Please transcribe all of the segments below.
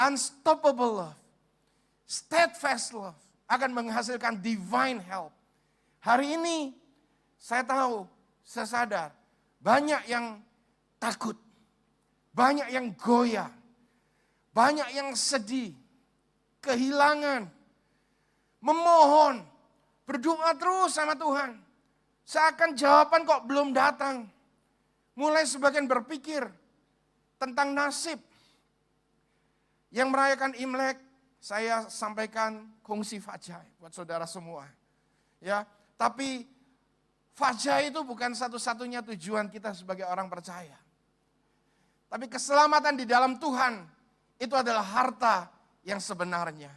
unstoppable love, steadfast love akan menghasilkan divine help. Hari ini saya tahu, saya sadar, banyak yang takut, banyak yang goyah, banyak yang sedih, kehilangan, memohon, berdoa terus sama Tuhan. Seakan jawaban kok belum datang. Mulai sebagian berpikir tentang nasib. Yang merayakan Imlek, saya sampaikan kongsi Fajai buat saudara semua. Ya, tapi Fajai itu bukan satu-satunya tujuan kita sebagai orang percaya. Tapi keselamatan di dalam Tuhan itu adalah harta yang sebenarnya.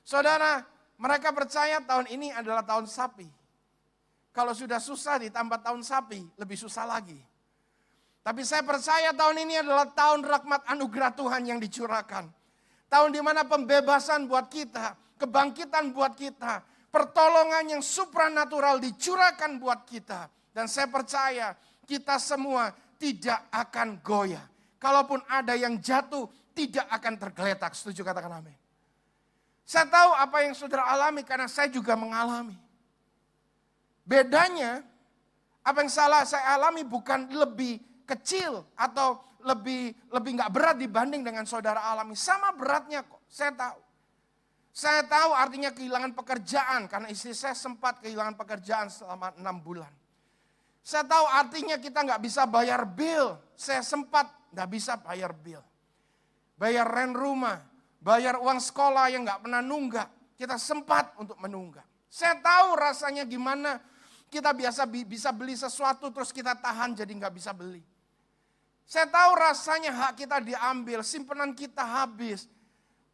Saudara, mereka percaya tahun ini adalah tahun sapi. Kalau sudah susah ditambah tahun sapi, lebih susah lagi. Tapi saya percaya tahun ini adalah tahun rahmat anugerah Tuhan yang dicurahkan. Tahun di mana pembebasan buat kita, kebangkitan buat kita, pertolongan yang supranatural dicurahkan buat kita. Dan saya percaya kita semua tidak akan goyah. Kalaupun ada yang jatuh, tidak akan tergeletak. Setuju, katakan amin. Saya tahu apa yang saudara alami karena saya juga mengalami. Bedanya, apa yang saya alami bukan lebih kecil atau lebih nggak berat dibanding dengan saudara alami. Sama beratnya kok, saya tahu. Saya tahu artinya kehilangan pekerjaan karena istri saya sempat kehilangan pekerjaan selama 6 bulan. Saya tahu artinya kita nggak bisa bayar bill. Saya sempat nggak bisa bayar bill. Bayar rent rumah, bayar uang sekolah yang nggak pernah nunggak. Kita sempat untuk menunggak. Saya tahu rasanya gimana kita bisa beli sesuatu terus kita tahan jadi nggak bisa beli. Saya tahu rasanya hak kita diambil, simpanan kita habis.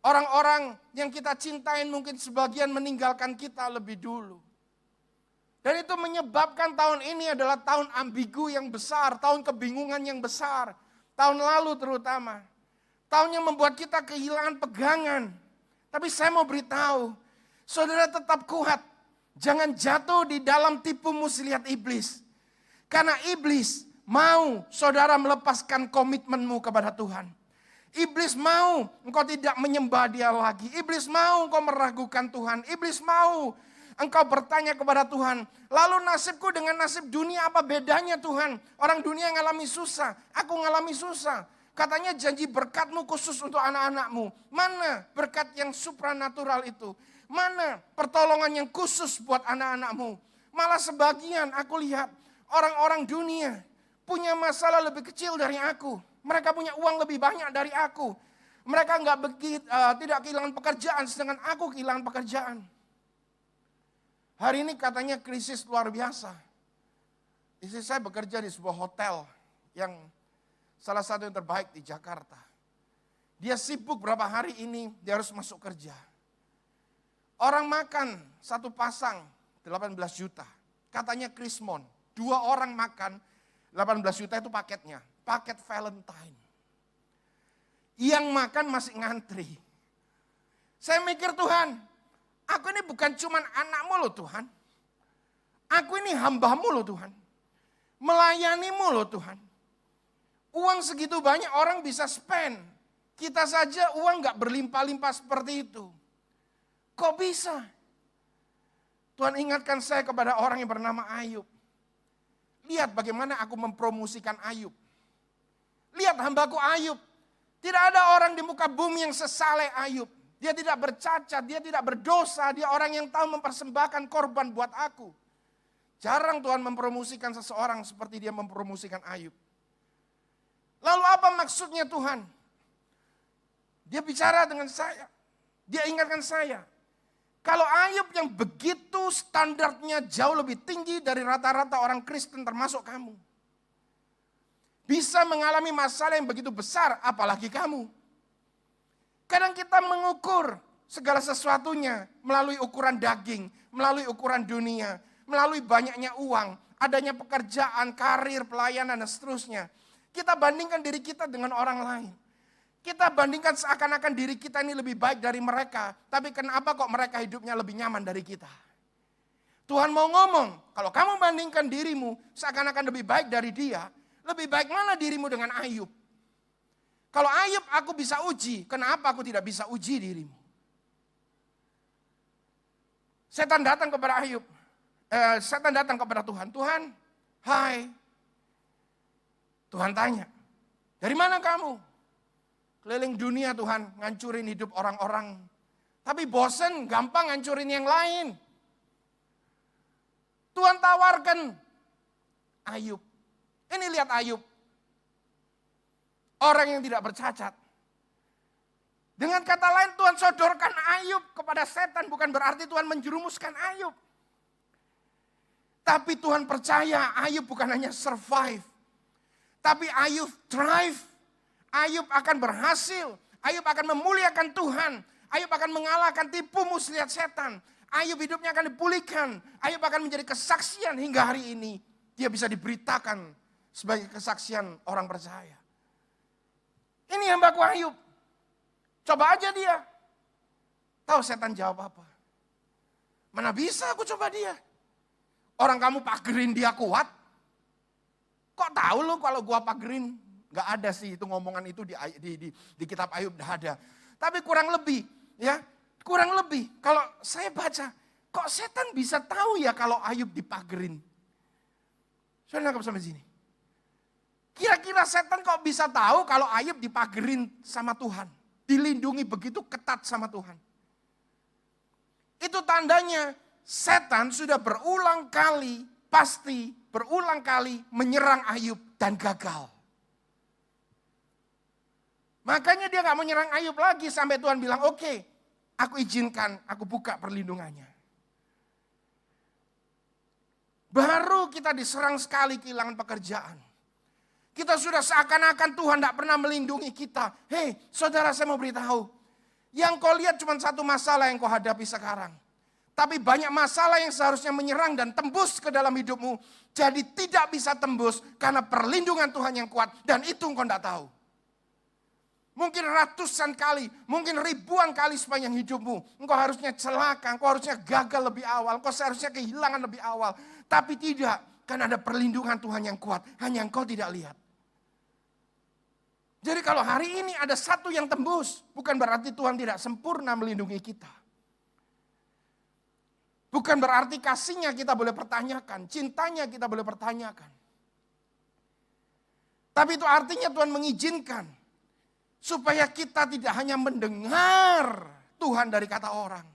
Orang-orang yang kita cintain mungkin sebagian meninggalkan kita lebih dulu. Dan itu menyebabkan tahun ini adalah tahun ambigu yang besar, tahun kebingungan yang besar. Tahun lalu terutama. Tahun yang membuat kita kehilangan pegangan. Tapi saya mau beritahu, saudara tetap kuat. Jangan jatuh di dalam tipu muslihat iblis. Karena iblis mau saudara melepaskan komitmenmu kepada Tuhan. Iblis mau engkau tidak menyembah dia lagi. Iblis mau engkau meragukan Tuhan. Iblis mau engkau bertanya kepada Tuhan. Lalu nasibku dengan nasib dunia apa bedanya Tuhan? Orang dunia ngalami susah, aku ngalami susah. Katanya janji berkatmu khusus untuk anak-anakmu. Mana berkat yang supranatural itu? Mana pertolongan yang khusus buat anak-anakmu? Malah sebagian aku lihat orang-orang dunia punya masalah lebih kecil dari aku. Mereka punya uang lebih banyak dari aku. Mereka tidak kehilangan pekerjaan, sedangkan aku kehilangan pekerjaan. Hari ini katanya krisis luar biasa. Istri saya bekerja di sebuah hotel yang salah satu yang terbaik di Jakarta. Dia sibuk berapa hari ini, dia harus masuk kerja. Orang makan satu pasang 18 juta. Katanya Krismon, 2 orang makan 18 juta itu paketnya. Paket Valentine. Yang makan masih ngantri. Saya mikir Tuhan, aku ini bukan cuman anakmu loh Tuhan. Aku ini hambamu loh Tuhan. Melayanimu loh Tuhan. Uang segitu banyak orang bisa spend. Kita saja uang gak berlimpah-limpah seperti itu. Kok bisa? Tuhan ingatkan saya kepada orang yang bernama Ayub. Lihat bagaimana aku mempromosikan Ayub. Lihat hambaku Ayub. Tidak ada orang di muka bumi yang sesaleh Ayub. Dia tidak bercacat, dia tidak berdosa. Dia orang yang tahu mempersembahkan korban buat aku. Jarang Tuhan mempromosikan seseorang seperti dia mempromosikan Ayub. Lalu apa maksudnya Tuhan? Dia bicara dengan saya. Dia ingatkan saya. Kalau Ayub yang begitu standarnya jauh lebih tinggi dari rata-rata orang Kristen termasuk kamu. Bisa mengalami masalah yang begitu besar, apalagi kamu. Kadang kita mengukur segala sesuatunya melalui ukuran daging, melalui ukuran dunia, melalui banyaknya uang, adanya pekerjaan, karir, pelayanan, dan seterusnya. Kita bandingkan diri kita dengan orang lain. Kita bandingkan seakan-akan diri kita ini lebih baik dari mereka. Tapi kenapa kok mereka hidupnya lebih nyaman dari kita? Tuhan mau ngomong, kalau kamu bandingkan dirimu seakan-akan lebih baik dari dia, lebih baik mana dirimu dengan Ayub? Kalau Ayub aku bisa uji, kenapa aku tidak bisa uji dirimu? Setan datang kepada Ayub. Setan datang kepada Tuhan. Tuhan, hai. Tuhan tanya, dari mana kamu? Keliling dunia Tuhan, ngancurin hidup orang-orang. Tapi bosen, gampang ngancurin yang lain. Tuhan tawarkan Ayub. Ini lihat Ayub. Orang yang tidak bercacat. Dengan kata lain Tuhan sodorkan Ayub kepada setan. Bukan berarti Tuhan menjerumuskan Ayub. Tapi Tuhan percaya Ayub bukan hanya survive. Tapi Ayub thrive. Ayub akan berhasil. Ayub akan memuliakan Tuhan. Ayub akan mengalahkan tipu muslihat setan. Ayub hidupnya akan dipulihkan. Ayub akan menjadi kesaksian hingga hari ini. Dia bisa diberitakan sebagai kesaksian orang percaya. Ini hambaku Ayub. Coba aja dia. Tahu setan jawab apa? Mana bisa aku coba dia? Orang kamu pagerin dia kuat. Kok tahu lu kalau gua pagerin? Gak ada sih itu ngomongan itu di kitab Ayub, gak ada. Tapi kurang lebih ya. Kurang lebih kalau saya baca. Kok setan bisa tahu ya kalau Ayub dipagerin? Saya nangkap sampai sini. Kira-kira setan kok bisa tahu kalau Ayub dipagerin sama Tuhan. Dilindungi begitu ketat sama Tuhan. Itu tandanya setan sudah berulang kali, pasti berulang kali menyerang Ayub dan gagal. Makanya dia gak mau nyerang Ayub lagi sampai Tuhan bilang, oke, aku izinkan, aku buka perlindungannya. Baru kita diserang sekali kehilangan pekerjaan. Kita sudah seakan-akan Tuhan tidak pernah melindungi kita. Hei, saudara, saya mau beritahu. Yang kau lihat cuma satu masalah yang kau hadapi sekarang. Tapi banyak masalah yang seharusnya menyerang dan tembus ke dalam hidupmu. Jadi tidak bisa tembus karena perlindungan Tuhan yang kuat. Dan itu engkau tidak tahu. Mungkin ratusan kali, mungkin ribuan kali sepanjang hidupmu. Engkau harusnya celaka, engkau harusnya gagal lebih awal. Engkau seharusnya kehilangan lebih awal. Tapi tidak, karena ada perlindungan Tuhan yang kuat. Hanya engkau tidak lihat. Jadi kalau hari ini ada satu yang tembus, bukan berarti Tuhan tidak sempurna melindungi kita. Bukan berarti kasihnya kita boleh pertanyakan, cintanya kita boleh pertanyakan. Tapi itu artinya Tuhan mengizinkan, supaya kita tidak hanya mendengar Tuhan dari kata orang.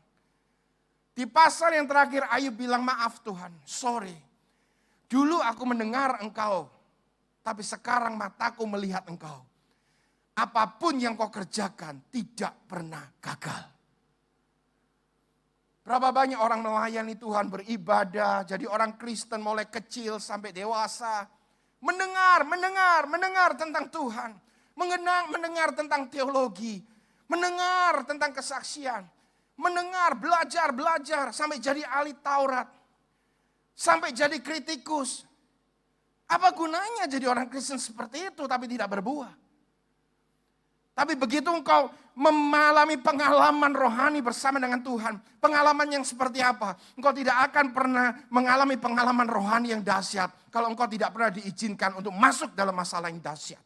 Di pasal yang terakhir Ayub bilang, maaf Tuhan, sorry. Dulu aku mendengar engkau, tapi sekarang mataku melihat engkau. Apapun yang kau kerjakan tidak pernah gagal. Berapa banyak orang melayani Tuhan, beribadah, jadi orang Kristen mulai kecil sampai dewasa. Mendengar tentang Tuhan. Mendengar tentang teologi. Mendengar tentang kesaksian. Mendengar, belajar sampai jadi ahli Taurat. Sampai jadi kritikus. Apa gunanya jadi orang Kristen seperti itu tapi tidak berbuah? Tapi begitu engkau mengalami pengalaman rohani bersama dengan Tuhan. Pengalaman yang seperti apa? Engkau tidak akan pernah mengalami pengalaman rohani yang dahsyat. Kalau engkau tidak pernah diizinkan untuk masuk dalam masalah yang dahsyat.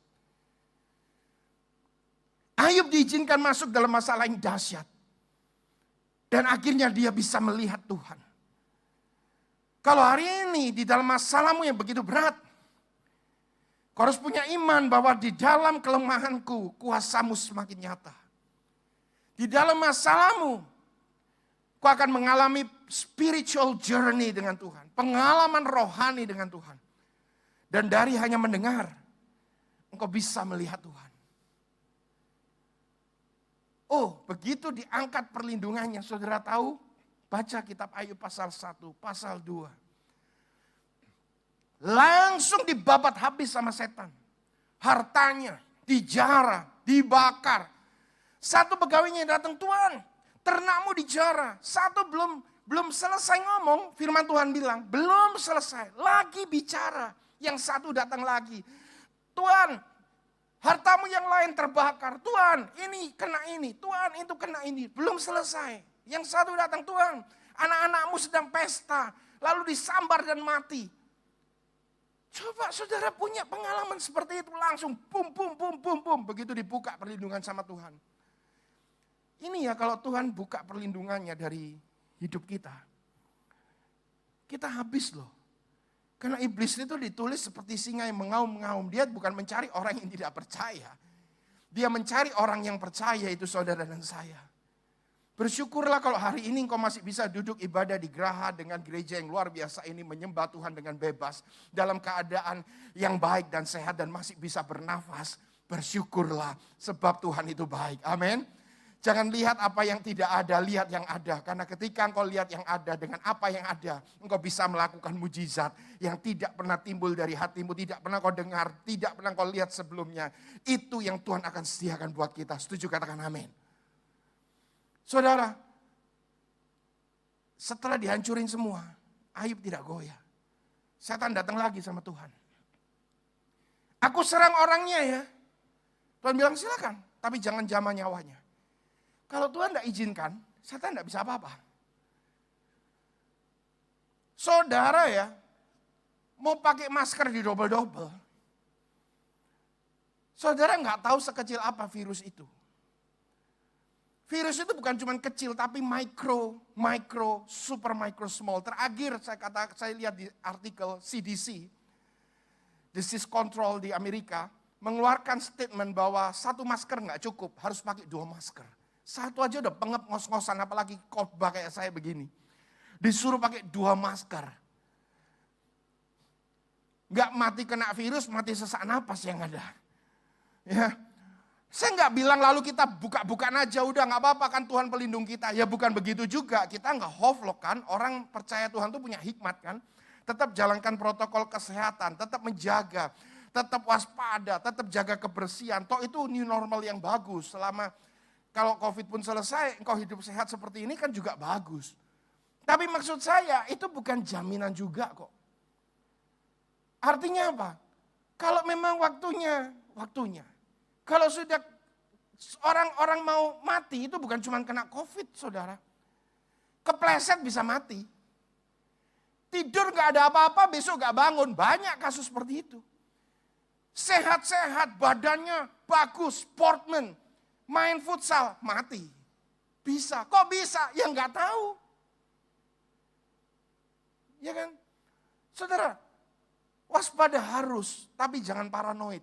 Ayub diizinkan masuk dalam masalah yang dahsyat. Dan akhirnya dia bisa melihat Tuhan. Kalau hari ini di dalam masalahmu yang begitu berat. Kau harus punya iman bahwa di dalam kelemahanku kuasamu semakin nyata. Di dalam masalahmu kau akan mengalami spiritual journey dengan Tuhan. Pengalaman rohani dengan Tuhan. Dan dari hanya mendengar, engkau bisa melihat Tuhan. Oh, begitu diangkat perlindungannya, saudara tahu? Baca kitab Ayub pasal 1, pasal 2. Langsung dibabat habis sama setan. Hartanya dijara, dibakar. Satu pegawainya datang, Tuhan, ternakmu dijara. Satu belum selesai ngomong, firman Tuhan bilang, belum selesai, lagi bicara. Yang satu datang lagi, Tuhan, hartamu yang lain terbakar. Tuhan, ini kena ini, Tuhan itu kena ini. Belum selesai. Yang satu datang, Tuhan, anak-anakmu sedang pesta, lalu disambar dan mati. Coba saudara punya pengalaman seperti itu, langsung bum, bum, bum, bum, bum. Begitu dibuka perlindungan sama Tuhan. Ini ya kalau Tuhan buka perlindungannya dari hidup kita. Kita habis loh. Karena iblis itu ditulis seperti singa yang mengaum-ngaum. Dia bukan mencari orang yang tidak percaya. Dia mencari orang yang percaya, itu saudara dan saya. Bersyukurlah kalau hari ini engkau masih bisa duduk ibadah di Graha dengan gereja yang luar biasa ini, menyembah Tuhan dengan bebas, dalam keadaan yang baik dan sehat dan masih bisa bernafas. Bersyukurlah sebab Tuhan itu baik. Amin. Jangan lihat apa yang tidak ada, lihat yang ada. Karena ketika engkau lihat yang ada dengan apa yang ada, engkau bisa melakukan mujizat yang tidak pernah timbul dari hatimu, tidak pernah kau dengar, tidak pernah kau lihat sebelumnya. Itu yang Tuhan akan sediakan buat kita. Setuju, katakan amin. Saudara, setelah dihancurin semua, Ayub tidak goyah. Setan datang lagi sama Tuhan. Aku serang orangnya ya. Tuhan bilang silakan, tapi jangan jamah nyawanya. Kalau Tuhan tidak izinkan, setan tidak bisa apa-apa. Saudara ya, mau pakai masker di double-double. Saudara nggak tahu sekecil apa virus itu. Virus itu bukan cuma kecil, tapi micro, super micro, small. Terakhir saya lihat di artikel CDC, Disease Control di Amerika, mengeluarkan statement bahwa satu masker nggak cukup, harus pakai 2 masker. Satu aja udah pengep ngos-ngosan, apalagi khotbah kayak saya begini. Disuruh pakai 2 masker. Nggak mati kena virus, mati sesak napas yang ada. Ya. Saya nggak bilang lalu kita buka-bukaan aja, udah nggak apa-apa kan Tuhan pelindung kita. Ya bukan begitu juga, kita nggak hoflok kan. Orang percaya Tuhan tuh punya hikmat kan. Tetap jalankan protokol kesehatan, tetap menjaga, tetap waspada, tetap jaga kebersihan. Toh itu new normal yang bagus. Selama kalau COVID pun selesai, engkau hidup sehat seperti ini kan juga bagus. Tapi maksud saya itu bukan jaminan juga kok. Artinya apa? Kalau memang waktunya. Kalau sudah orang-orang mau mati itu bukan cuma kena COVID, saudara. Kepleset bisa mati. Tidur gak ada apa-apa, besok gak bangun. Banyak kasus seperti itu. Sehat-sehat, badannya bagus, sportman, main futsal, mati. Bisa, kok bisa? Ya gak tahu. Ya kan? Saudara, waspada harus, tapi jangan paranoid.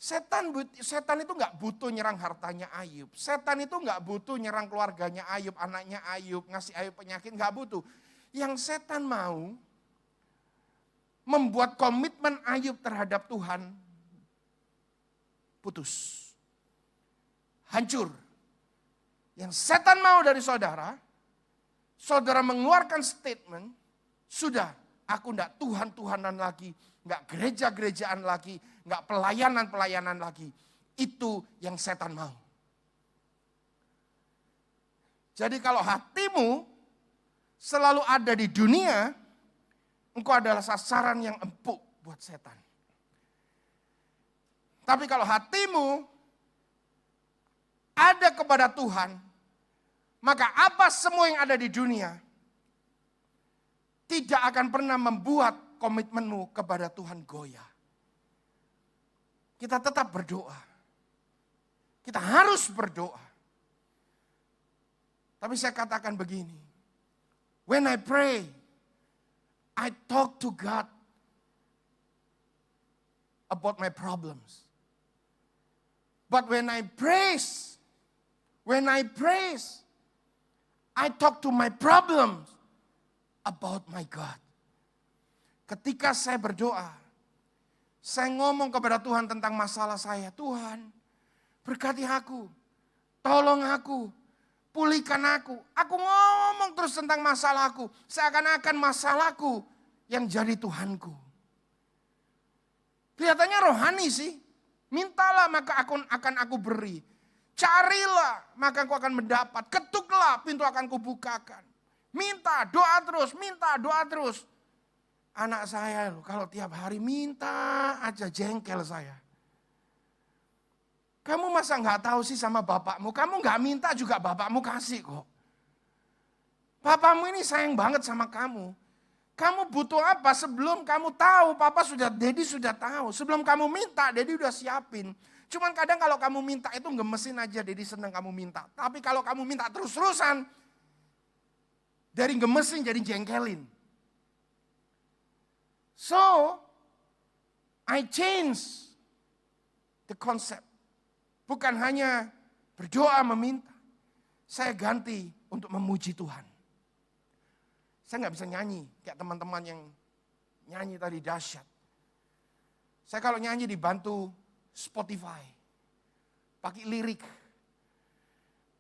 Setan itu nggak butuh nyerang hartanya Ayub. Setan itu nggak butuh nyerang keluarganya Ayub, anaknya Ayub, ngasih Ayub penyakit, nggak butuh. Yang setan mau membuat komitmen Ayub terhadap Tuhan putus, hancur. Yang setan mau dari saudara, saudara mengeluarkan statement, sudah aku nggak Tuhan-Tuhanan lagi, nggak gereja-gerejaan lagi, nggak pelayanan-pelayanan lagi. Itu yang setan mau. Jadi kalau hatimu selalu ada di dunia, engkau adalah sasaran yang empuk buat setan. Tapi kalau hatimu ada kepada Tuhan, maka apa semua yang ada di dunia tidak akan pernah membuat komitmenmu kepada Tuhan goyah. Kita tetap berdoa. Kita harus berdoa. Tapi saya katakan begini. When I pray, I talk to God about my problems. But when I praise, I talk to my problems about my God. Ketika saya berdoa, saya ngomong kepada Tuhan tentang masalah saya. Tuhan, berkati aku, tolong aku, pulihkan aku. Aku ngomong terus tentang masalahku. Seakan-akan masalahku yang jadi Tuhanku. Kelihatannya rohani sih. Mintalah maka akan aku beri. Carilah maka aku akan mendapat. Ketuklah pintu akan kubukakan. Minta, doa terus. Anak saya loh, kalau tiap hari minta aja jengkel saya. Kamu masa nggak tahu sih sama bapakmu? Kamu nggak minta juga bapakmu kasih kok. Bapakmu ini sayang banget sama kamu. Kamu butuh apa sebelum kamu tahu, Daddy sudah tahu. Sebelum kamu minta, Daddy udah siapin. Cuman kadang kalau kamu minta itu gemesin aja, Daddy seneng kamu minta. Tapi kalau kamu minta terus-terusan, dari gemesin jadi jengkelin. So, I change the concept. Bukan hanya berdoa meminta. Saya ganti untuk memuji Tuhan. Saya nggak bisa nyanyi kayak teman-teman yang nyanyi tadi dahsyat. Saya kalau nyanyi dibantu Spotify, pakai lirik.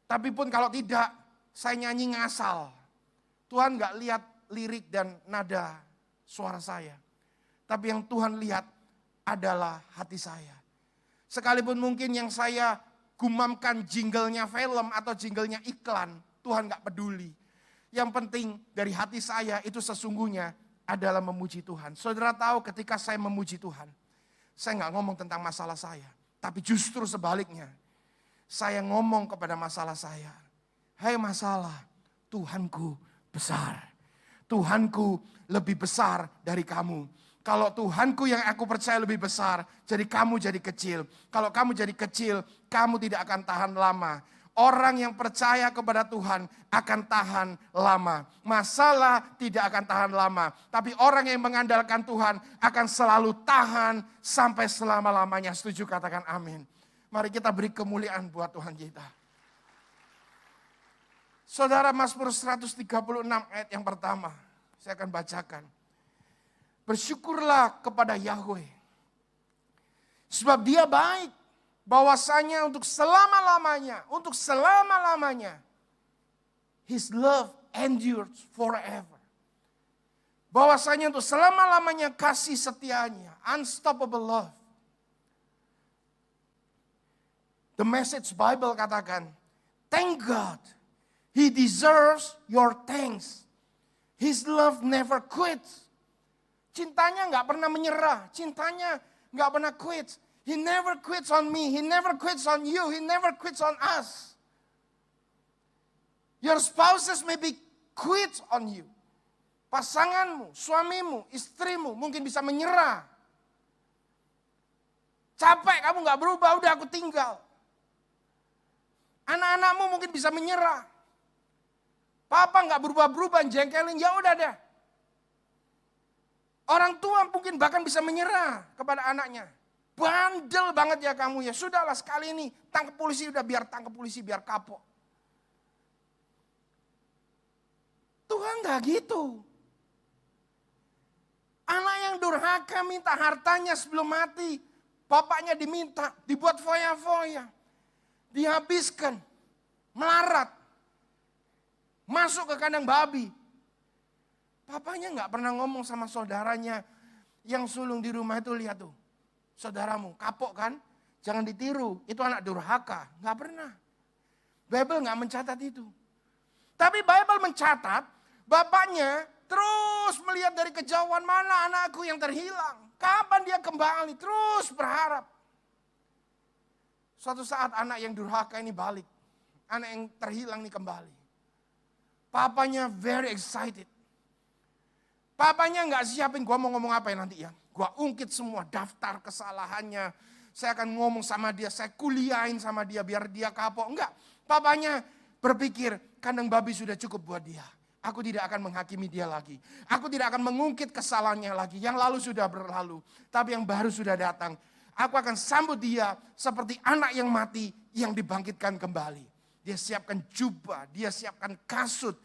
Tapi pun kalau tidak, saya nyanyi ngasal. Tuhan nggak lihat lirik dan nada suara saya. Tapi yang Tuhan lihat adalah hati saya. Sekalipun mungkin yang saya gumamkan jinglenya film atau jinglenya iklan, Tuhan nggak peduli. Yang penting dari hati saya itu sesungguhnya adalah memuji Tuhan. Saudara tahu ketika saya memuji Tuhan, saya nggak ngomong tentang masalah saya. Tapi justru sebaliknya, saya ngomong kepada masalah saya. Hai masalah, Tuhanku besar. Tuhanku lebih besar dari kamu. Kalau Tuhanku yang aku percaya lebih besar, jadi kamu jadi kecil. Kalau kamu jadi kecil, kamu tidak akan tahan lama. Orang yang percaya kepada Tuhan akan tahan lama. Masalah tidak akan tahan lama. Tapi orang yang mengandalkan Tuhan akan selalu tahan sampai selama-lamanya. Setuju, katakan amin. Mari kita beri kemuliaan buat Tuhan kita. Saudara, Mazmur 136 ayat yang pertama. Saya akan bacakan. Bersyukurlah kepada Yahweh. Sebab dia baik. Bahwasanya untuk selama-lamanya. Untuk selama-lamanya. His love endures forever. Bahwasanya untuk selama-lamanya kasih setianya. Unstoppable love. The Message Bible katakan. Thank God. He deserves your thanks. His love never quits. Cintanya gak pernah menyerah. Cintanya gak pernah quits. He never quits on me. He never quits on you. He never quits on us. Your spouses maybe quit on you. Pasanganmu, suamimu, istrimu mungkin bisa menyerah. Capek kamu gak berubah, udah aku tinggal. Anak-anakmu mungkin bisa menyerah. Papa gak berubah-berubah, jengkelin, ya udah deh. Orang tua mungkin bahkan bisa menyerah kepada anaknya. Bandel banget ya kamu ya. Sudahlah sekali ini tangkap polisi, udah biar tangkap polisi, biar kapok. Tuhan gak gitu. Anak yang durhaka minta hartanya sebelum mati. Bapaknya diminta, dibuat foya-foya. Dihabiskan, melarat. Masuk ke kandang babi. Papanya gak pernah ngomong sama saudaranya yang sulung di rumah itu, lihat tuh. Saudaramu kapok kan? Jangan ditiru, itu anak durhaka. Gak pernah. Bible gak mencatat itu. Tapi Bible mencatat, bapaknya terus melihat dari kejauhan, mana anakku yang terhilang. Kapan dia kembali, terus berharap. Suatu saat anak yang durhaka ini balik. Anak yang terhilang ini kembali. Papanya very excited. Papanya gak siapin, gua mau ngomong apa ya nanti ya. Gua ungkit semua daftar kesalahannya. Saya akan ngomong sama dia, saya kuliahin sama dia biar dia kapok. Enggak, papanya berpikir kandang babi sudah cukup buat dia. Aku tidak akan menghakimi dia lagi. Aku tidak akan mengungkit kesalahannya lagi. Yang lalu sudah berlalu, tapi yang baru sudah datang. Aku akan sambut dia seperti anak yang mati yang dibangkitkan kembali. Dia siapkan jubah, dia siapkan kasut.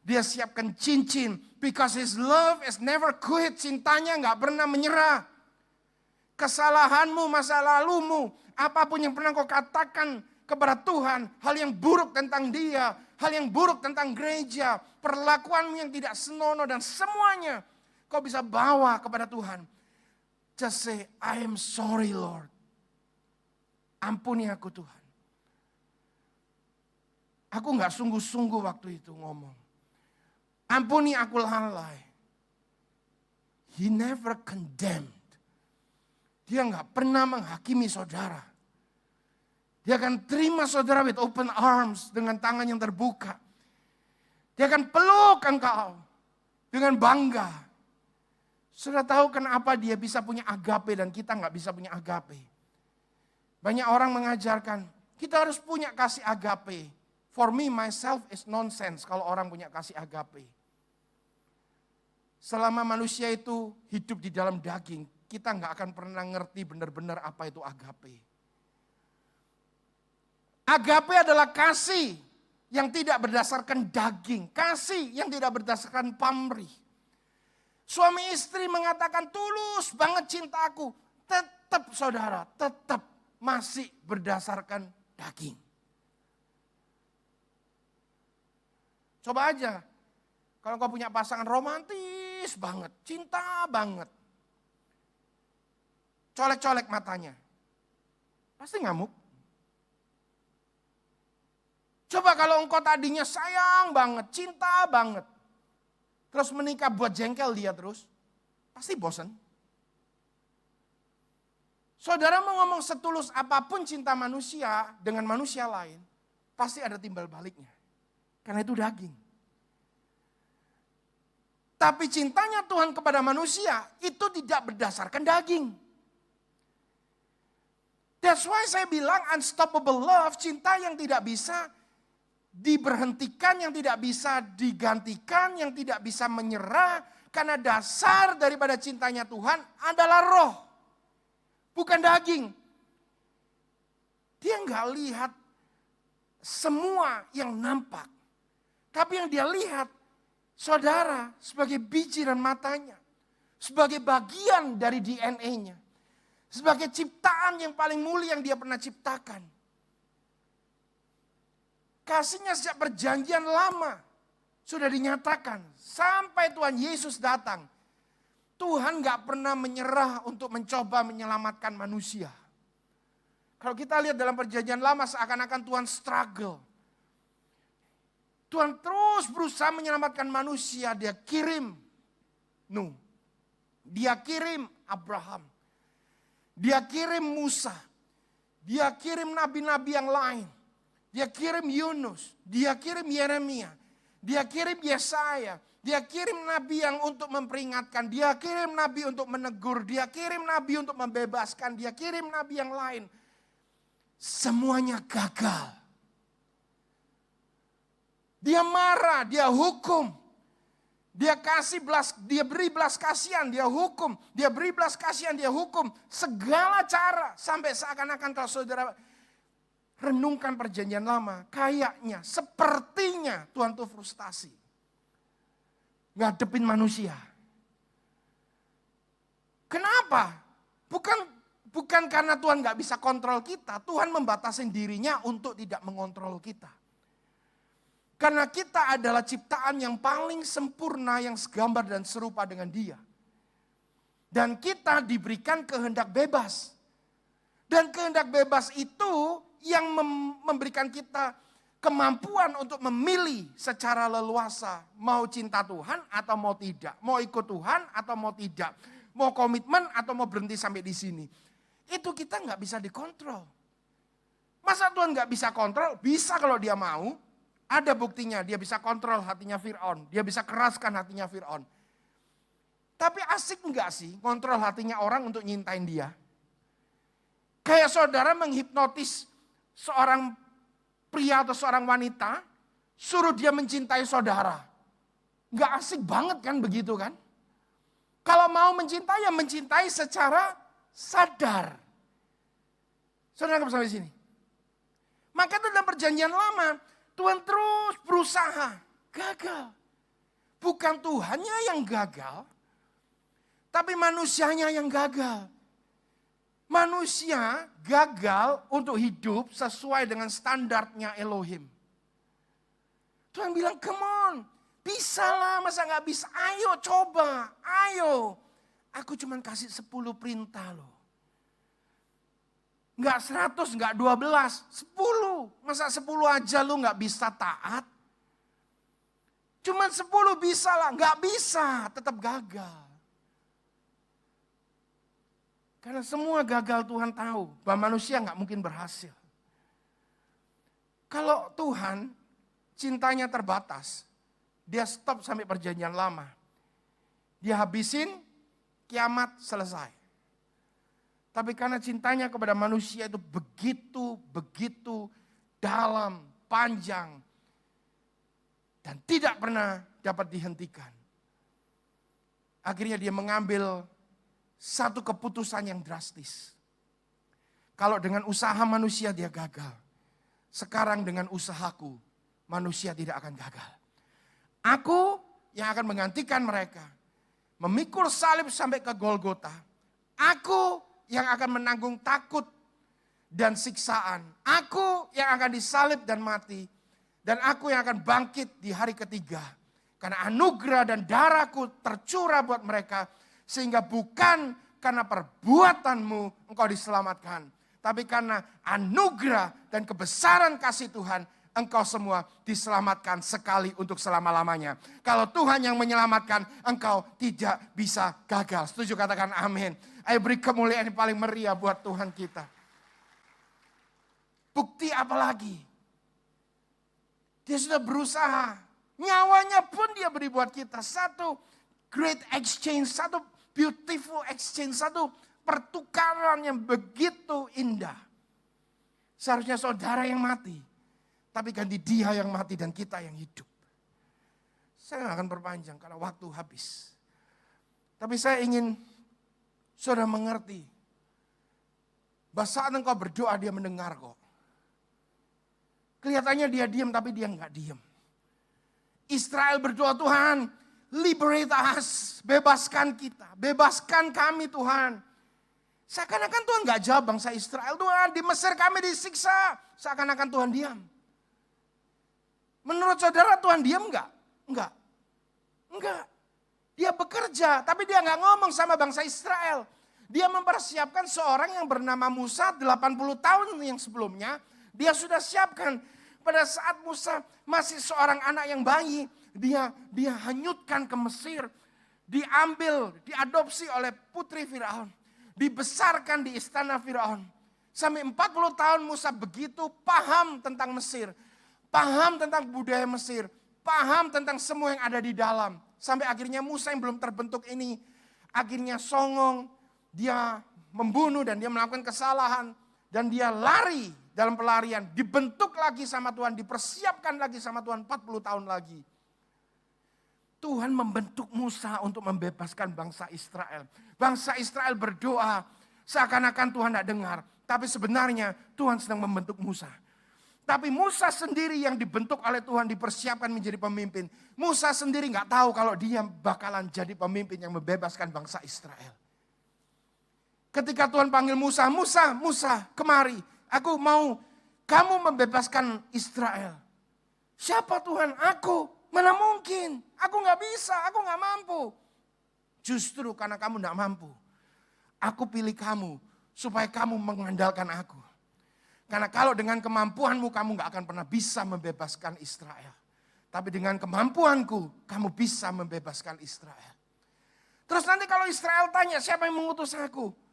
Dia siapkan cincin. Because his love is never quit. Cintanya gak pernah menyerah. Kesalahanmu, masa lalumu. Apapun yang pernah kau katakan kepada Tuhan. Hal yang buruk tentang dia. Hal yang buruk tentang gereja. Perlakuanmu yang tidak senonoh dan semuanya. Kau bisa bawa kepada Tuhan. Just say, I am sorry Lord. Ampuni aku Tuhan. Aku gak sungguh-sungguh waktu itu ngomong. Ampuni aku lalai. He never condemned. Dia gak pernah menghakimi saudara. Dia akan terima saudara with open arms. Dengan tangan yang terbuka. Dia akan peluk engkau. Dengan bangga. Sudah tahu kenapa dia bisa punya agape dan kita nggak bisa punya agape. Banyak orang mengajarkan, kita harus punya kasih agape. For me, myself is nonsense kalau orang punya kasih agape. Selama manusia itu hidup di dalam daging, kita nggak akan pernah ngerti benar-benar apa itu agape. Agape adalah kasih yang tidak berdasarkan daging. Kasih yang tidak berdasarkan pamrih. Suami istri mengatakan tulus banget cintaku. Tetap saudara, tetap masih berdasarkan daging. Coba aja, kalau kau punya pasangan romantis banget, cinta banget. Colek-colek matanya, pasti ngamuk. Coba kalau engkau tadinya sayang banget, cinta banget. Terus menikah buat jengkel dia terus, pasti bosan. Saudara mau ngomong setulus apapun cinta manusia dengan manusia lain, pasti ada timbal baliknya. Karena itu daging. Tapi cintanya Tuhan kepada manusia itu tidak berdasarkan daging. That's why saya bilang unstoppable love, cinta yang tidak bisa diberhentikan, yang tidak bisa digantikan, yang tidak bisa menyerah. Karena dasar daripada cintanya Tuhan adalah roh, bukan daging. Dia nggak lihat semua yang nampak. Tapi yang dia lihat, saudara, sebagai biji dan matanya. Sebagai bagian dari DNA-nya. Sebagai ciptaan yang paling mulia yang dia pernah ciptakan. Kasihnya sejak perjanjian lama sudah dinyatakan. Sampai Tuhan Yesus datang. Tuhan gak pernah menyerah untuk mencoba menyelamatkan manusia. Kalau kita lihat dalam perjanjian lama seakan-akan Tuhan struggle. Tuhan terus berusaha menyelamatkan manusia. Dia kirim Nuh. Dia kirim Abraham. Dia kirim Musa. Dia kirim nabi-nabi yang lain. Dia kirim Yunus, dia kirim Yeremia, dia kirim Yesaya, dia kirim nabi yang untuk memperingatkan, dia kirim nabi untuk menegur, dia kirim nabi untuk membebaskan, dia kirim nabi yang lain. Semuanya gagal. Dia marah, dia hukum. Dia beri belas kasihan, dia hukum. Dia beri belas kasihan, dia hukum. Segala cara sampai seakan-akan kalau saudara renungkan perjanjian lama, kayaknya, sepertinya Tuhan tuh frustasi. Ngadepin manusia. Kenapa? Bukan karena Tuhan gak bisa kontrol kita, Tuhan membatasi dirinya untuk tidak mengontrol kita. Karena kita adalah ciptaan yang paling sempurna, yang segambar dan serupa dengan Dia. Dan kita diberikan kehendak bebas. Dan kehendak bebas itu yang memberikan kita kemampuan untuk memilih secara leluasa. Mau cinta Tuhan atau mau tidak. Mau ikut Tuhan atau mau tidak. Mau komitmen atau mau berhenti sampai di sini. Itu kita nggak bisa dikontrol. Masa Tuhan nggak bisa kontrol? Bisa kalau dia mau. Ada buktinya, dia bisa kontrol hatinya Fir'aun. Dia bisa keraskan hatinya Fir'aun. Tapi asik nggak sih kontrol hatinya orang untuk nyintain dia? Kayak saudara menghipnotis seorang pria atau seorang wanita, suruh dia mencintai saudara. Nggak asik banget kan begitu kan? Kalau mau mencintai, ya mencintai secara sadar. Saudara sampai sini. Maka itu dalam perjanjian lama, Tuhan terus berusaha, gagal. Bukan Tuhannya yang gagal, tapi manusianya yang gagal. Manusia gagal untuk hidup sesuai dengan standarnya Elohim. Tuhan bilang, come on, bisa lah, masa gak bisa? Ayo coba, ayo. Aku cuma kasih 10 perintah loh. Gak 100, gak 12, 10. Masa 10 aja lu gak bisa taat? Cuma 10 bisa lah, gak bisa, tetap gagal. Karena semua gagal Tuhan tahu bahwa manusia gak mungkin berhasil. Kalau Tuhan cintanya terbatas, dia stop sampai perjanjian lama. Dia habisin kiamat selesai. Tapi karena cintanya kepada manusia itu begitu dalam, panjang, dan tidak pernah dapat dihentikan. Akhirnya dia mengambil satu keputusan yang drastis. Kalau dengan usaha manusia dia gagal, sekarang dengan usahaku manusia tidak akan gagal. Aku yang akan menggantikan mereka, memikul salib sampai ke Golgota. Aku yang akan menanggung takut dan siksaan. Aku yang akan disalib dan mati. Dan aku yang akan bangkit di hari ketiga. Karena anugerah dan darahku tercurah buat mereka. Sehingga bukan karena perbuatanmu engkau diselamatkan. Tapi karena anugerah dan kebesaran kasih Tuhan, engkau semua diselamatkan sekali untuk selama-lamanya. Kalau Tuhan yang menyelamatkan, engkau tidak bisa gagal. Setuju, katakan amin. Ayo beri kemuliaan yang paling meriah buat Tuhan kita. Bukti apa lagi? Dia sudah berusaha. Nyawanya pun dia beri buat kita. Satu great exchange, satu beautiful exchange, satu pertukaran yang begitu indah. Seharusnya saudara yang mati, tapi ganti dia yang mati dan kita yang hidup. Saya nggak akan perpanjang karena waktu habis. Tapi saya ingin saudara mengerti, bahwa saat engkau berdoa dia mendengar kok. Kelihatannya dia diam tapi dia nggak diam. Israel berdoa, Tuhan liberate us, bebaskan kita, bebaskan kami Tuhan. Seakan-akan Tuhan gak jawab bangsa Israel, Tuhan di Mesir kami disiksa. Seakan-akan Tuhan diam. Menurut saudara Tuhan diam gak? Enggak. Dia bekerja, tapi dia gak ngomong sama bangsa Israel. Dia mempersiapkan seorang yang bernama Musa 80 tahun yang sebelumnya. Dia sudah siapkan. Pada saat Musa masih seorang anak yang bayi, dia hanyutkan ke Mesir, diambil, diadopsi oleh putri Firaun, dibesarkan di istana Firaun. Sampai 40 tahun Musa begitu paham tentang Mesir, paham tentang budaya Mesir, paham tentang semua yang ada di dalam. Sampai akhirnya Musa yang belum terbentuk ini, akhirnya songong, dia membunuh dan dia melakukan kesalahan, dan dia lari. Dalam pelarian, dibentuk lagi sama Tuhan, dipersiapkan lagi sama Tuhan 40 tahun lagi. Tuhan membentuk Musa untuk membebaskan bangsa Israel. Bangsa Israel berdoa, seakan-akan Tuhan tidak dengar. Tapi sebenarnya Tuhan sedang membentuk Musa. Tapi Musa sendiri yang dibentuk oleh Tuhan, dipersiapkan menjadi pemimpin. Musa sendiri nggak tahu kalau dia bakalan jadi pemimpin yang membebaskan bangsa Israel. Ketika Tuhan panggil Musa, Musa kemari. Aku mau kamu membebaskan Israel. Siapa Tuhan? Aku. Mana mungkin? Aku gak bisa, aku gak mampu. Justru karena kamu gak mampu. Aku pilih kamu supaya kamu mengandalkan aku. Karena kalau dengan kemampuanmu kamu gak akan pernah bisa membebaskan Israel. Tapi dengan kemampuanku kamu bisa membebaskan Israel. Terus nanti kalau Israel tanya siapa yang mengutus aku?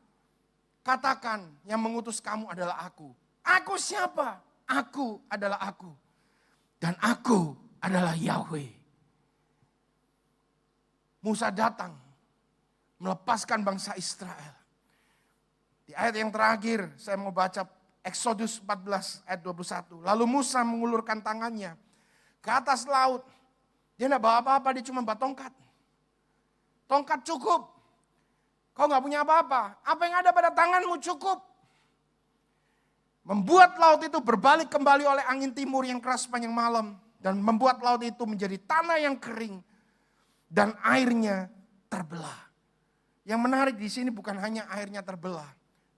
Katakan yang mengutus kamu adalah aku. Aku siapa? Aku adalah aku. Dan aku adalah Yahweh. Musa datang melepaskan bangsa Israel. Di ayat yang terakhir saya mau baca Exodus 14 ayat 21. Lalu Musa mengulurkan tangannya ke atas laut. Dia tidak bawa apa-apa, dia cuma bawa tongkat. Tongkat cukup. Kau gak punya apa-apa. Apa yang ada pada tanganmu cukup. Membuat laut itu berbalik kembali oleh angin timur yang keras sepanjang malam. Dan membuat laut itu menjadi tanah yang kering. Dan airnya terbelah. Yang menarik di sini bukan hanya airnya terbelah.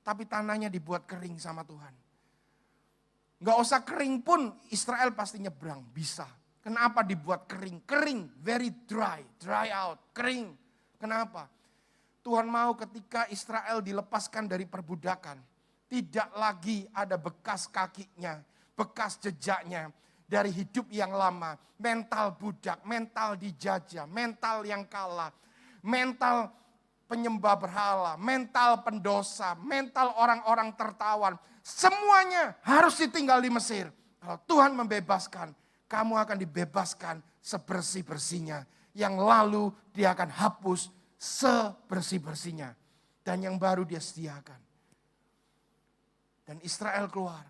Tapi tanahnya dibuat kering sama Tuhan. Gak usah kering pun Israel pasti nyebrang. Bisa. Kenapa dibuat kering? Kering. Very dry. Dry out. Kering. Kenapa? Tuhan mau ketika Israel dilepaskan dari perbudakan, tidak lagi ada bekas kakinya, bekas jejaknya dari hidup yang lama, mental budak, mental dijajah, mental yang kalah, mental penyembah berhala, mental pendosa, mental orang-orang tertawan, semuanya harus ditinggal di Mesir. Kalau Tuhan membebaskan, kamu akan dibebaskan sebersih-bersihnya, yang lalu dia akan hapus sebersih-bersihnya. Dan yang baru dia sediakan. Dan Israel keluar.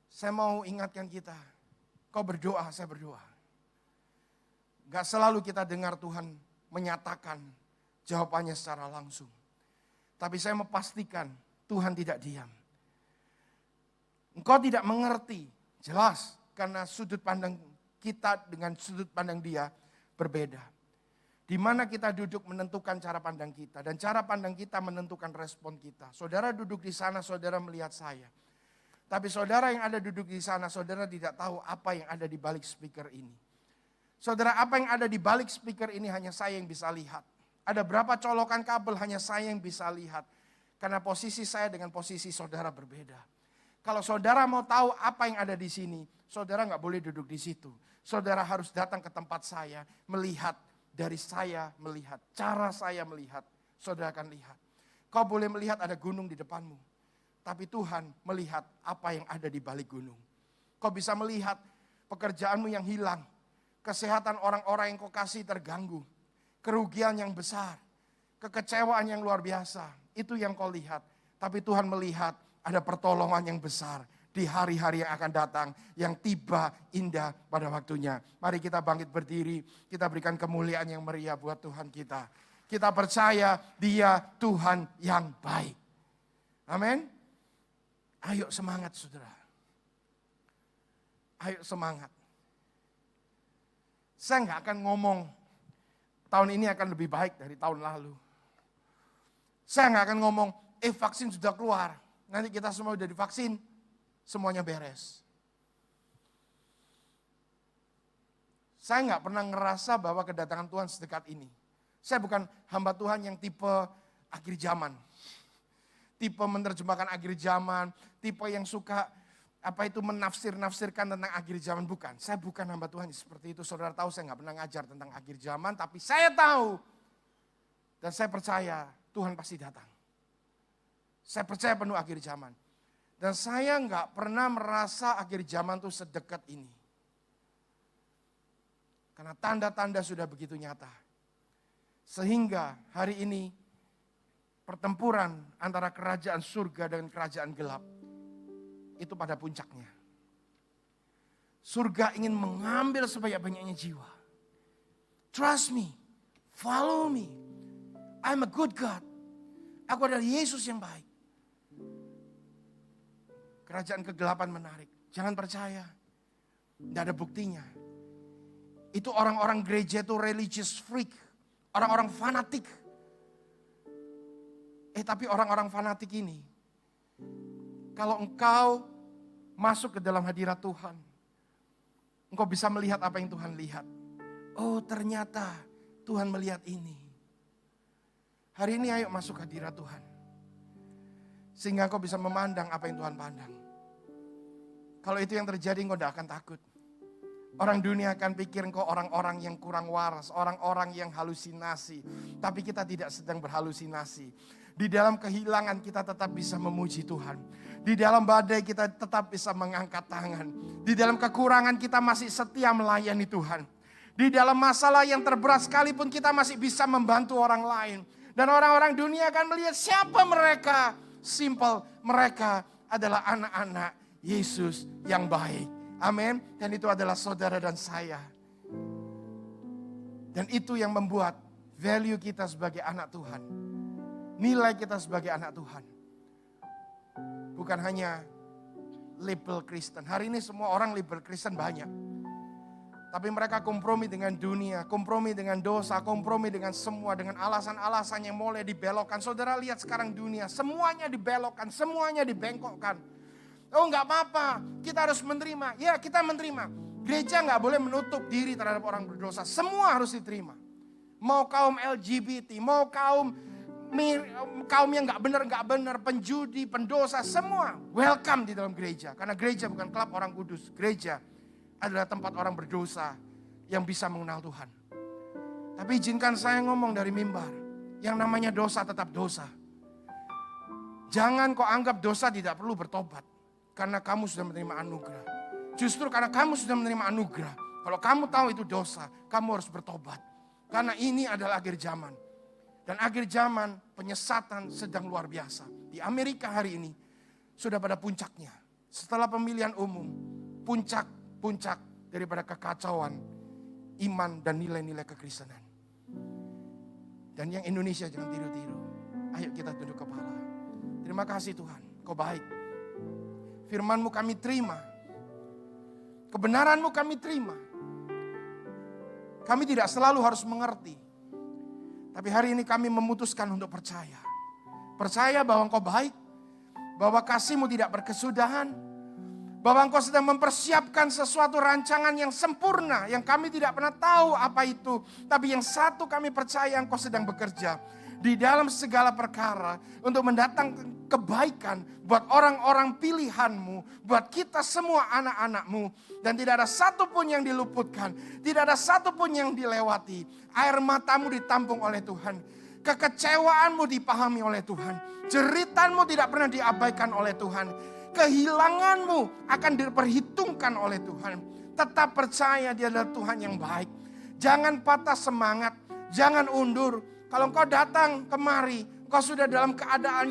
Saya mau ingatkan kita, kau berdoa, saya berdoa. Gak selalu kita dengar Tuhan menyatakan jawabannya secara langsung. Tapi saya mau pastikan Tuhan tidak diam. Engkau tidak mengerti, jelas, karena sudut pandang kita dengan sudut pandang dia berbeda. Di mana kita duduk menentukan cara pandang kita. Dan cara pandang kita menentukan respon kita. Saudara duduk di sana, saudara melihat saya. Tapi saudara yang ada duduk di sana, saudara tidak tahu apa yang ada di balik speaker ini. Saudara, apa yang ada di balik speaker ini hanya saya yang bisa lihat. Ada berapa colokan kabel hanya saya yang bisa lihat. Karena posisi saya dengan posisi saudara berbeda. Kalau saudara mau tahu apa yang ada di sini, saudara nggak boleh duduk di situ. Saudara harus datang ke tempat saya, melihat. Dari saya melihat, cara saya melihat, saudara akan lihat. Kau boleh melihat ada gunung di depanmu. Tapi Tuhan melihat apa yang ada di balik gunung. Kau bisa melihat pekerjaanmu yang hilang. Kesehatan orang-orang yang kau kasih terganggu. Kerugian yang besar. Kekecewaan yang luar biasa. Itu yang kau lihat. Tapi Tuhan melihat ada pertolongan yang besar. Di hari-hari yang akan datang, yang tiba indah pada waktunya. Mari kita bangkit berdiri, kita berikan kemuliaan yang meriah buat Tuhan kita. Kita percaya dia Tuhan yang baik. Amin. Ayo semangat saudara. Ayo semangat. Saya nggak akan ngomong tahun ini akan lebih baik dari tahun lalu. Saya nggak akan ngomong, vaksin sudah keluar. Nanti kita semua udah divaksin. Semuanya beres. Saya nggak pernah ngerasa bahwa kedatangan Tuhan sedekat ini. Saya bukan hamba Tuhan yang tipe akhir zaman. Tipe menerjemahkan akhir zaman. Tipe yang suka menafsir-nafsirkan tentang akhir zaman. Bukan, saya bukan hamba Tuhan seperti itu. Saudara tahu saya nggak pernah ngajar tentang akhir zaman. Tapi saya tahu dan saya percaya Tuhan pasti datang. Saya percaya penuh akhir zaman. Dan saya nggak pernah merasa akhir zaman itu sedekat ini. Karena tanda-tanda sudah begitu nyata. Sehingga hari ini pertempuran antara kerajaan surga dan kerajaan gelap itu pada puncaknya. Surga ingin mengambil sebanyak-banyaknya jiwa. Trust me, follow me. I'm a good God. Aku adalah Yesus yang baik. Kerajaan kegelapan menarik. Jangan percaya. Tidak ada buktinya. Itu orang-orang gereja itu religious freak. Orang-orang fanatik. Tapi orang-orang fanatik ini. Kalau engkau masuk ke dalam hadirat Tuhan. Engkau bisa melihat apa yang Tuhan lihat. Oh ternyata Tuhan melihat ini. Hari ini ayo masuk hadirat Tuhan. Sehingga engkau bisa memandang apa yang Tuhan pandang. Kalau itu yang terjadi, engkau tidak akan takut. Orang dunia akan pikir engkau orang-orang yang kurang waras, orang-orang yang halusinasi. Tapi kita tidak sedang berhalusinasi. Di dalam kehilangan kita tetap bisa memuji Tuhan. Di dalam badai kita tetap bisa mengangkat tangan. Di dalam kekurangan kita masih setia melayani Tuhan. Di dalam masalah yang terberat sekalipun kita masih bisa membantu orang lain. Dan orang-orang dunia akan melihat siapa mereka. Simple, mereka adalah anak-anak Yesus yang baik. Amin. Dan itu adalah saudara dan saya. Dan itu yang membuat value kita sebagai anak Tuhan. Nilai kita sebagai anak Tuhan. Bukan hanya label Kristen. Hari ini semua orang label Kristen banyak. Tapi mereka kompromi dengan dunia, kompromi dengan dosa, kompromi dengan semua, dengan alasan-alasan yang mulai dibelokkan. Saudara lihat sekarang dunia, semuanya dibelokkan, semuanya dibengkokkan. Oh enggak apa-apa, kita harus menerima. Ya kita menerima. Gereja enggak boleh menutup diri terhadap orang berdosa. Semua harus diterima. Mau kaum LGBT, mau kaum yang enggak benar, penjudi, pendosa, semua welcome di dalam gereja. Karena gereja bukan klub orang kudus. Gereja adalah tempat orang berdosa yang bisa mengenal Tuhan. Tapi izinkan saya ngomong dari mimbar. Yang namanya dosa tetap dosa. Jangan kau anggap dosa tidak perlu bertobat. Karena kamu sudah menerima anugerah. Justru karena kamu sudah menerima anugerah. Kalau kamu tahu itu dosa, kamu harus bertobat. Karena ini adalah akhir zaman. Dan akhir zaman penyesatan sedang luar biasa. Di Amerika hari ini sudah pada puncaknya. Setelah pemilihan umum, puncak daripada kekacauan iman dan nilai-nilai kekristenan. Dan yang Indonesia jangan tiru-tiru. Ayo kita tunduk kepala. Terima kasih Tuhan, Kau baik. Firman-Mu kami terima. Kebenaran-Mu kami terima. Kami tidak selalu harus mengerti. Tapi hari ini kami memutuskan untuk percaya. Percaya bahwa Engkau baik. Bahwa kasih-Mu tidak berkesudahan. Bahwa Engkau sedang mempersiapkan sesuatu rancangan yang sempurna. Yang kami tidak pernah tahu apa itu. Tapi yang satu kami percaya Engkau sedang bekerja. Di dalam segala perkara. Untuk mendatangkan kebaikan. Buat orang-orang pilihan-Mu. Buat kita semua anak-anak-Mu. Dan tidak ada satupun yang diluputkan. Tidak ada satupun yang dilewati. Air mata-Mu ditampung oleh Tuhan. Kekecewaanmu dipahami oleh Tuhan. Jeritanmu tidak pernah diabaikan oleh Tuhan. Kehilanganmu akan diperhitungkan oleh Tuhan. Tetap percaya Dia adalah Tuhan yang baik. Jangan patah semangat. Jangan undur. Kalau engkau datang kemari, engkau sudah dalam keadaan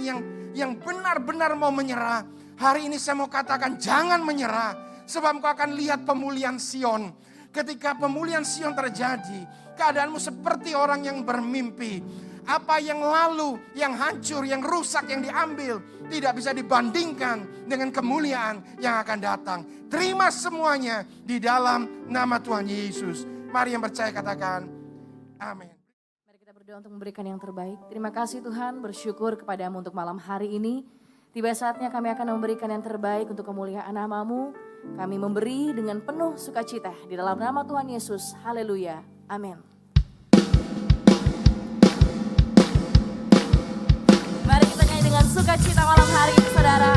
yang benar-benar mau menyerah. Hari ini saya mau katakan jangan menyerah. Sebab engkau akan lihat pemulihan Sion. Ketika pemulihan Sion terjadi, keadaanmu seperti orang yang bermimpi. Apa yang lalu, yang hancur, yang rusak, yang diambil. Tidak bisa dibandingkan dengan kemuliaan yang akan datang. Terima semuanya di dalam nama Tuhan Yesus. Mari yang percaya katakan amin. Mari kita berdoa untuk memberikan yang terbaik. Terima kasih Tuhan, bersyukur kepadamu untuk malam hari ini. Tiba saatnya kami akan memberikan yang terbaik untuk kemuliaan nama-Mu. Kami memberi dengan penuh sukacita di dalam nama Tuhan Yesus. Haleluya. Amin. Mari kita nyanyi dengan sukacita malam hari ini, saudara.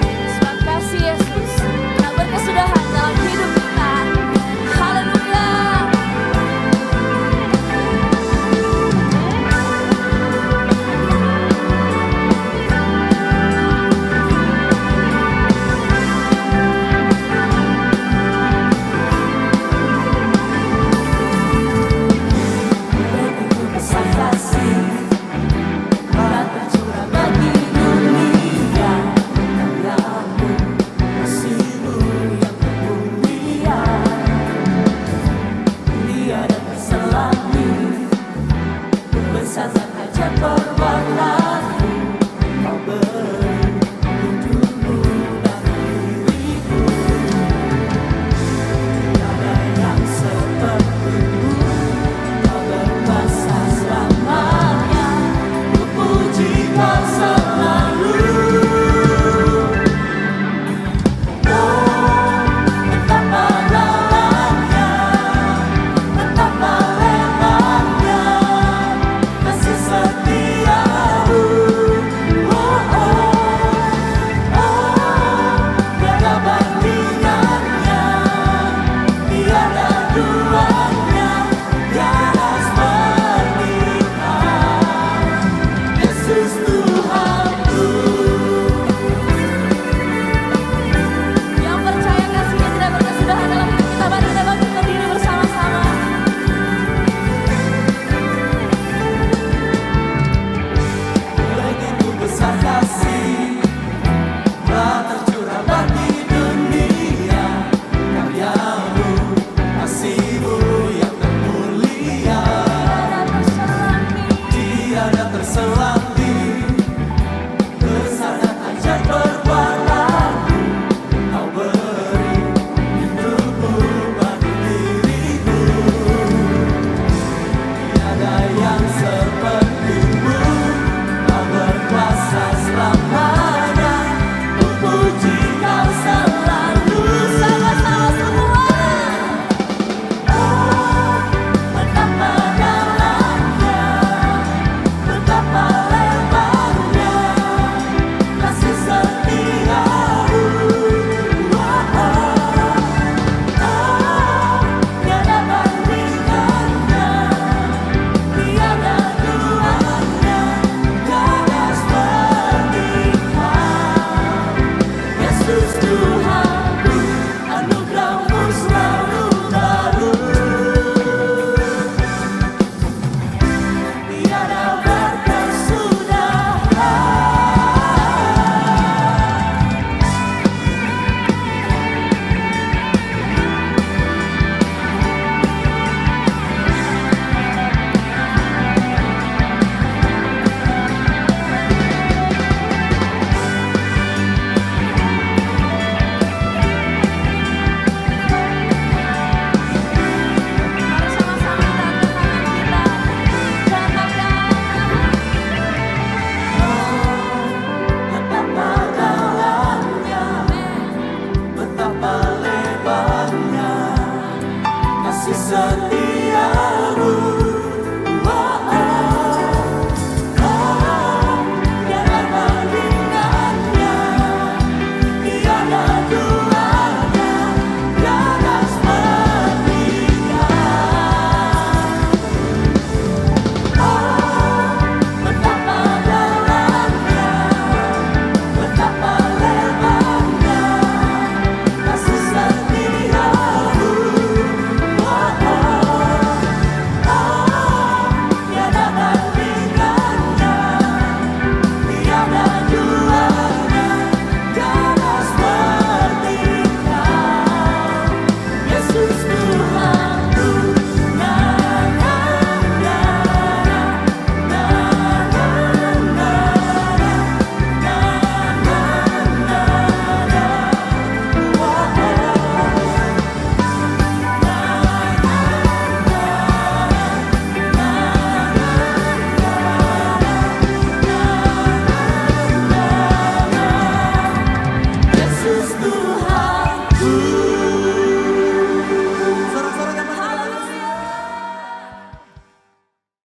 Terima kasih Yesus. Telah berkesudahan dalam hidup kita. Haleluya. Kasih, Tuhan tercurah bagimu. setiap